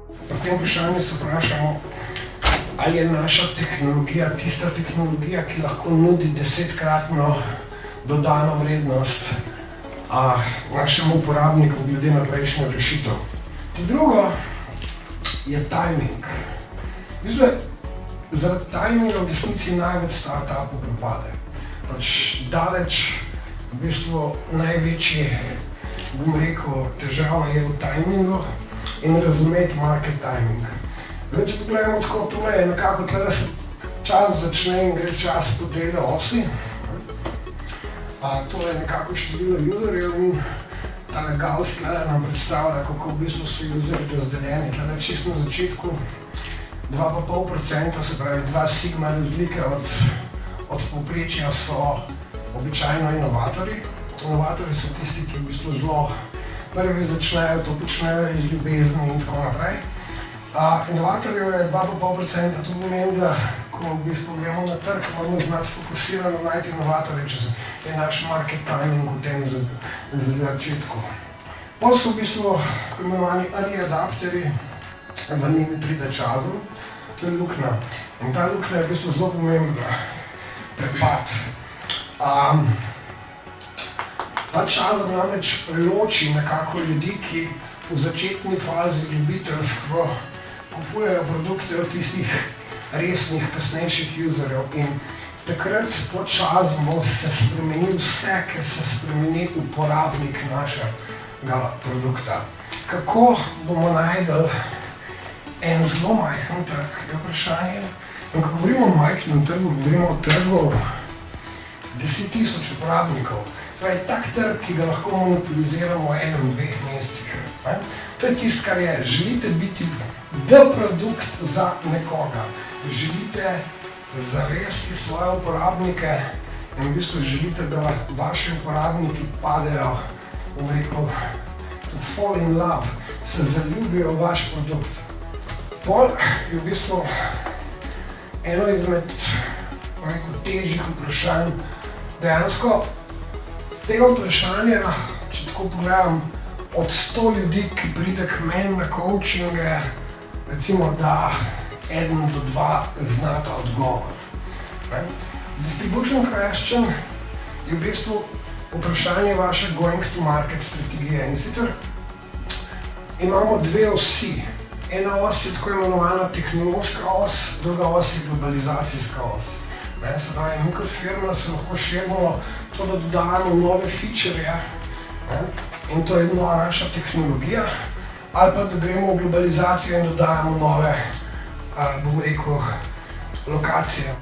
Pri tem vprašanju se vprašamo, ali je naša tehnologija tista tehnologija, ki lahko nudi 10-kratno dodano vrednost našemu uporabniku glede na prejšnjo rešitev. Drugo je timing. Zaradi timinga v resnici največ startupov propade. Daleč v bistvu največji, težava je v timingu in razumeti market timing. Če pogledamo tako, tole je nekako, tle se čas začne in gre čas po tele osi. Tole je nekako število userjev in tale Gauss tle nam predstavlja, kako v bistvu so userji razdeljeni. Tle čisto na začetku 2,5%, se pravi 2 sigma razlike od povprečja so običajno inovatorji. Inovatorji so tisti, ki v bistvu zelo prvi začnejo, to počnejo iz ljubezni in tako naprej. Inovatorjev je 2,5%, to pomeni, da ko v bistvu gremo na trg, moramo znati fokusirano najti inovatorje, če je naš market timing v tem začetku. Potem so v bistvu tako imenovani early adapterji, za njimi pride časom, to je luknja. In ta luknja je v bistvu zelo pomembna prepad. Ta časom namreč loči nekako ljudi, ki v začetni fazi ljubiteljsko kupujejo produkte od tistih resnih, kasnejših userjev. In takrat po času se spremeni vse, ker se spremeni uporabnik našega produkta. Kako bomo najdeli en zelo majhen trg, je vprašanje. In ko govorimo o majhnem trgu, govorimo o trgu 10.000 uporabnikov. Zdaj, tak trg, ki ga lahko monopoliziramo v 1-2 mesecih. To je tisto, kar je. Želite biti produkt za nekoga. Želite zavesti svoje uporabnike in v bistvu želite, da vaši uporabniki padejo, to fall in love, se zaljubijo v vaš produkt. Pol je v bistvu eno izmed težjih vprašanj. Dejansko tega vprašanja, če tako pogledam, od 100 ljudi, ki pride k meni na coachinge, recimo da 1 do 2 znata odgovor. Distribution question je v bistvu vprašanje vaše going to market strategije. In sicer imamo 2 osi. Ena os je tako imenovana tehnološka os, druga os je globalizacijska os. Sedaj, mi kot firma se lahko širimo to, da dodajamo nove feature-je, in to je nova naša tehnologija, ali pa da gremo v globalizacijo in dodajamo nove, lokacije.